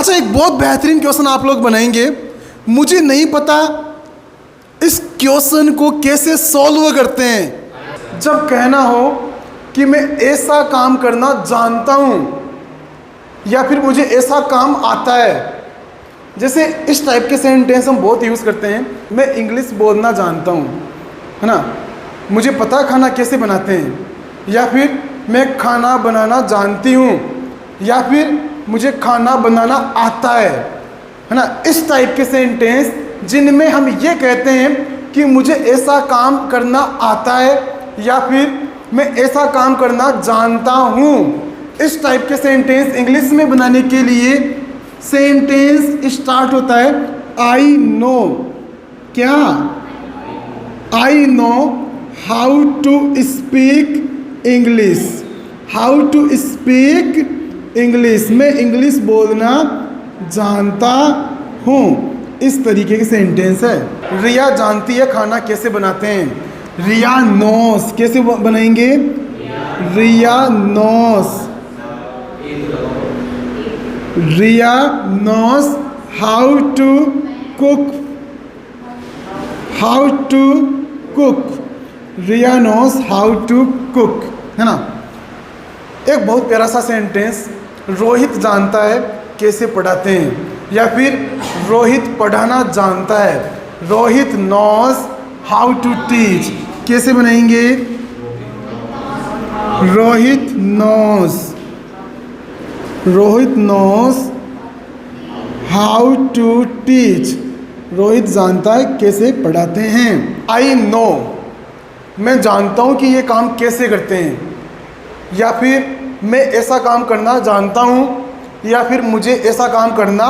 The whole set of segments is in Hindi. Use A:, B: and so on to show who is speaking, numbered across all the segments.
A: अच्छा, एक बहुत बेहतरीन क्वेश्चन आप लोग बनाएंगे। मुझे नहीं पता इस क्वेश्चन को कैसे सॉल्व करते हैं। जब कहना हो कि मैं ऐसा काम करना जानता हूँ या फिर मुझे ऐसा काम आता है, जैसे इस टाइप के सेंटेंस हम बहुत यूज़ करते हैं। मैं इंग्लिश बोलना जानता हूँ, है ना, मुझे पता है खाना कैसे बनाते हैं, या फिर मैं खाना बनाना जानती हूँ, या फिर मुझे खाना बनाना आता है ना। इस टाइप के सेंटेंस जिनमें हम ये कहते हैं कि मुझे ऐसा काम करना आता है या फिर मैं ऐसा काम करना जानता हूँ, इस टाइप के सेंटेंस इंग्लिश में बनाने के लिए सेंटेंस स्टार्ट होता है आई नो। क्या? I know how to speak English. How to speak English, मैं इंग्लिश बोलना जानता हूँ। इस तरीके के सेंटेंस है। रिया जानती है खाना कैसे बनाते हैं। रिया नोस, कैसे बनाएंगे? Riya knows. Riya knows how to cook. How to cook. Riya knows how to cook, है ना। एक बहुत प्यारा सा सेंटेंस, रोहित जानता है कैसे पढ़ाते हैं, या फिर रोहित पढ़ाना जानता है। Rohit knows how to teach, कैसे बनाएंगे? Rohit knows. Rohit knows how to teach, Rohit जानता है कैसे पढ़ाते हैं। आई नो, मैं जानता हूँ कि ये काम कैसे करते हैं, या फिर मैं ऐसा काम करना जानता हूँ, या फिर मुझे ऐसा काम करना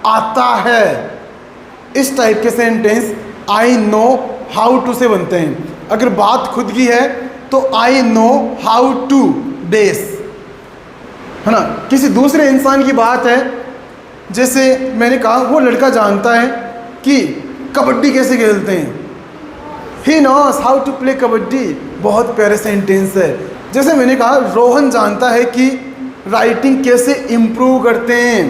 A: आता है। इस टाइप के sentence I know how to से बनते हैं। अगर बात खुद की है तो I know how to dance, है ना। किसी दूसरे इंसान की बात है, जैसे मैंने कहा वो लड़का जानता है कि कबड्डी कैसे खेलते हैं। He knows how to play kabaddi, बहुत प्यारे सेंटेंस है। जैसे मैंने कहा रोहन जानता है कि राइटिंग कैसे इम्प्रूव करते हैं।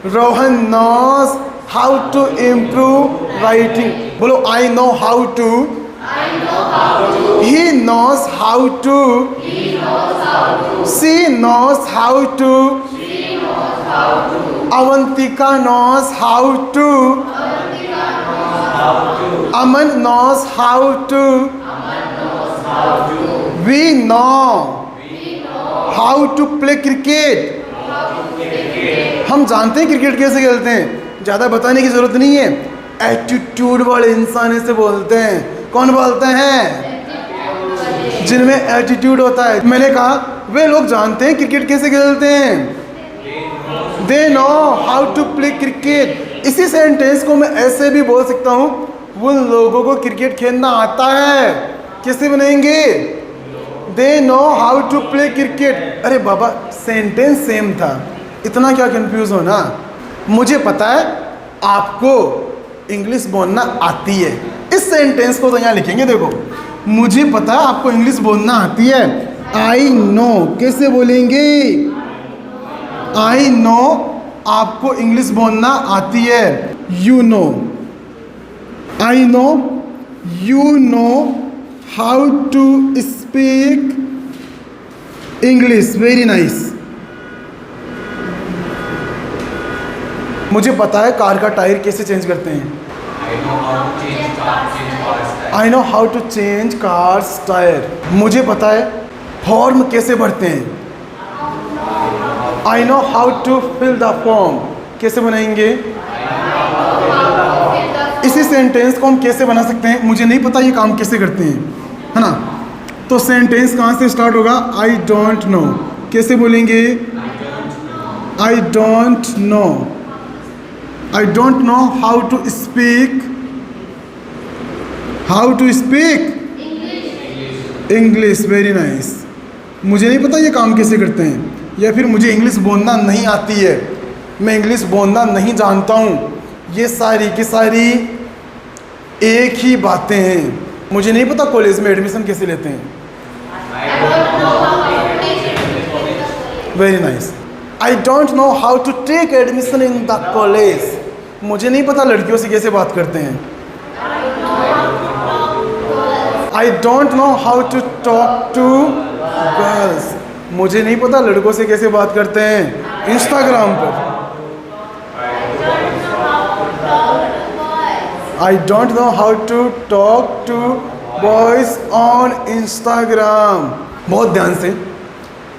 A: Rohan knows how to improve writing. बोलो I know how to. He knows how to. She knows how to. Avantika knows how to. Aman knows how to. We know how to play cricket. हम जानते हैं क्रिकेट कैसे खेलते हैं, ज़्यादा बताने की ज़रूरत नहीं है। एटीट्यूड वाले इंसान ऐसे बोलते हैं। कौन बोलते हैं? जिनमें एटीट्यूड होता है। मैंने कहा वे लोग जानते हैं क्रिकेट कैसे खेलते हैं। They know how to play cricket. इसी सेंटेंस को मैं ऐसे भी बोल सकता हूँ, उन लोगों को क्रिकेट खेलना आता है। कैसे बनाएंगे? They know how to play cricket. अरे बाबा, सेंटेंस सेम था, इतना क्या कंफ्यूज हो ना। मुझे पता है आपको इंग्लिश बोलना आती है। इस सेंटेंस को तो यहाँ लिखेंगे, देखो, मुझे पता है आपको इंग्लिश बोलना आती है। आई नो कैसे बोलेंगे? आई नो आपको इंग्लिश बोलना आती है। You know. I know you know how to speak English. Very nice. मुझे पता है कार का टायर कैसे चेंज करते हैं। I know how to change cars tyre. मुझे पता है फॉर्म कैसे भरते हैं। I know how to fill the form. कैसे बनाएंगे? इसी सेंटेंस को हम कैसे बना सकते हैं? मुझे नहीं पता ये काम कैसे करते हैं, है ना। तो सेंटेंस कहाँ से स्टार्ट होगा? I don't know. कैसे बोलेंगे? I don't know. I don't know how to speak. How to speak English. Very nice. मुझे नहीं पता ये काम कैसे करते हैं, या फिर मुझे इंग्लिश बोलना नहीं आती है, मैं इंग्लिश बोलना नहीं जानता हूँ। ये सारी की सारी एक ही बातें हैं। मुझे नहीं पता कॉलेज में एडमिशन कैसे लेते हैं। Very nice. I don't know how to take admission in the college. मुझे नहीं पता लड़कियों से कैसे बात करते हैं। I don't know how to talk to girls. मुझे नहीं पता लड़कों से कैसे बात करते हैं इंस्टाग्राम पर। I don't know how to talk to boys on Instagram. बहुत ध्यान से,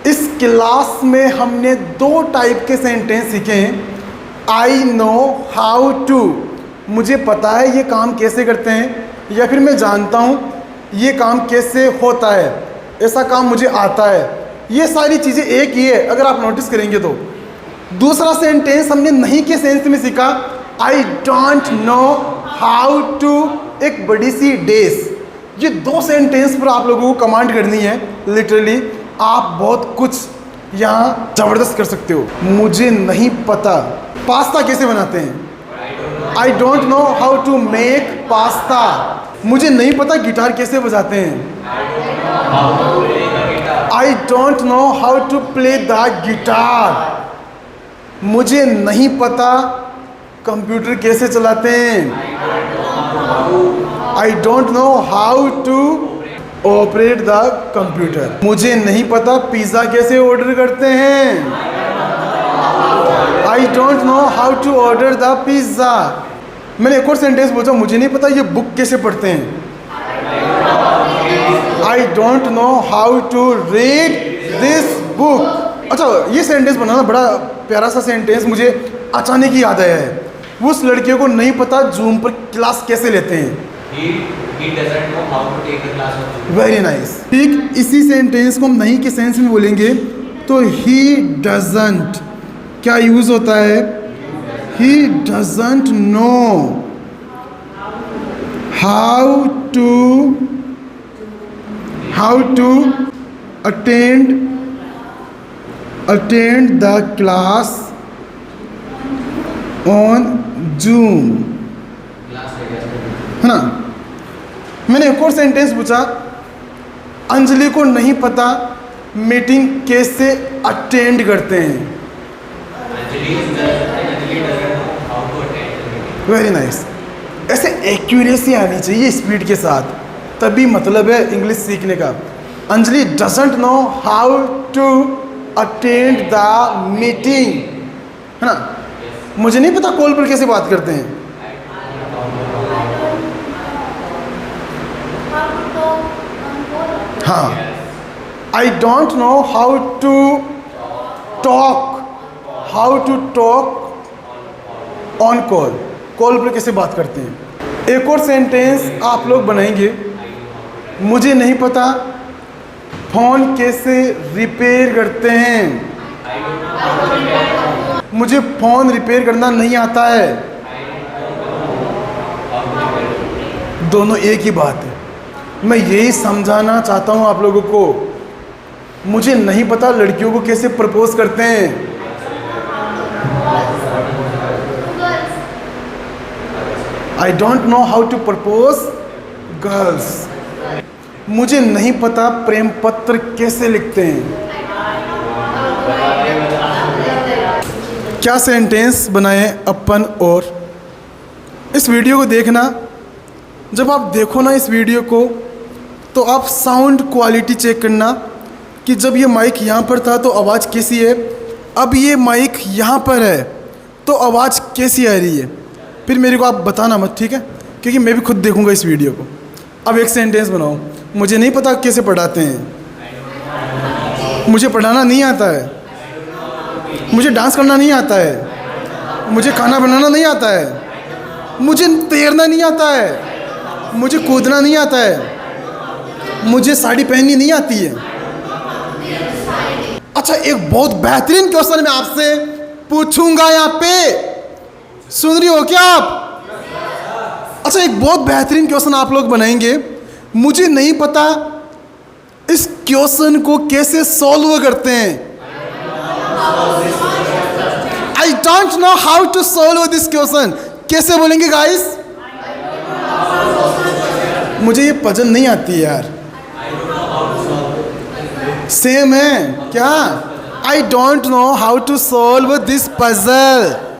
A: इस क्लास में हमने 2 टाइप के सेंटेंस सीखे हैं। आई नो हाउ टू, मुझे पता है ये काम कैसे करते हैं, या फिर मैं जानता हूँ ये काम कैसे होता है, ऐसा काम मुझे आता है। ये सारी चीज़ें एक ही है अगर आप नोटिस करेंगे तो। दूसरा सेंटेंस हमने नहीं के सेंस में सीखा, I don't know how to, एक बड़ी सी डेस। ये 2 सेंटेंस पर आप लोगों को कमांड करनी है। लिटरली आप बहुत कुछ यहाँ ज़बरदस्त कर सकते हो। मुझे नहीं पता पास्ता कैसे बनाते हैं। I don't know how to make pasta. मुझे नहीं पता गिटार कैसे बजाते हैं। I don't know how to play the guitar. मुझे नहीं पता कंप्यूटर कैसे चलाते हैं। I don't know how to operate the computer. मुझे नहीं पता पिज़्ज़ा कैसे ऑर्डर करते हैं। I don't know how to order the pizza. मैंने एक और सेंटेंस पूछा, मुझे नहीं पता ये बुक कैसे पढ़ते हैं। I don't know how to read this book. अच्छा, ये सेंटेंस बनाना बड़ा प्यारा सा सेंटेंस मुझे अचानक ही याद आया है। उस लड़के को नहीं पता जूम पर क्लास कैसे लेते हैं। Very nice. ठीक इसी सेंटेंस को हम नहीं के सेंस में बोलेंगे तो ही डजंट क्या यूज होता है। He doesn't know how to attend the class on Zoom, है ना। मैंने एक और सेंटेंस पूछा, अंजलि को नहीं पता मीटिंग कैसे अटेंड करते हैं। Very nice. ऐसे एक्यूरेसी आनी चाहिए स्पीड के साथ, तभी मतलब है इंग्लिश सीखने का। Anjali doesn't know how to attend the meeting, है ना। मुझे नहीं पता कॉल पर कैसे बात करते हैं। हाँ, I don't know how to talk on call. Call पर कैसे बात करते हैं। एक और सेंटेंस आप लोग बनाएंगे, मुझे नहीं पता फ़ोन कैसे रिपेयर करते हैं। मुझे फ़ोन रिपेयर करना नहीं आता है। दोनों एक ही बात है। मैं यही समझाना चाहता हूँ आप लोगों को। मुझे नहीं पता लड़कियों को कैसे प्रपोज करते हैं। I don't know how to propose girls. मुझे नहीं पता प्रेम पत्र कैसे लिखते हैं। क्या सेंटेंस बनाए अपन। और इस वीडियो को देखना, जब आप देखो ना इस वीडियो को तो आप साउंड क्वालिटी चेक करना कि जब ये माइक यहाँ पर था तो आवाज़ कैसी है, अब ये माइक यहाँ पर है तो आवाज़ कैसी आ रही है। फिर मेरे को आप बताना मत, ठीक है, क्योंकि मैं भी खुद देखूँगा इस वीडियो को। अब एक सेंटेंस बनाओ, मुझे नहीं पता कैसे पढ़ाते हैं। मुझे पढ़ाना नहीं आता है। मुझे डांस करना नहीं आता है। मुझे खाना बनाना नहीं आता है। मुझे तैरना नहीं आता है। मुझे कूदना नहीं आता है। मुझे साड़ी पहननी नहीं आती है। अच्छा, एक बहुत बेहतरीन क्वेश्चन मैं आपसे पूछूंगा यहाँ पे, सुन रही हो क्या आप। अच्छा, एक बहुत बेहतरीन क्वेश्चन आप लोग बनाएंगे, मुझे नहीं पता इस क्वेश्चन को कैसे सॉल्व करते हैं। I don't know how to solve this question. कैसे बोलेंगे गाइस। मुझे ये पजल नहीं आती है यार। सेम है क्या। I don't know how to solve this puzzle.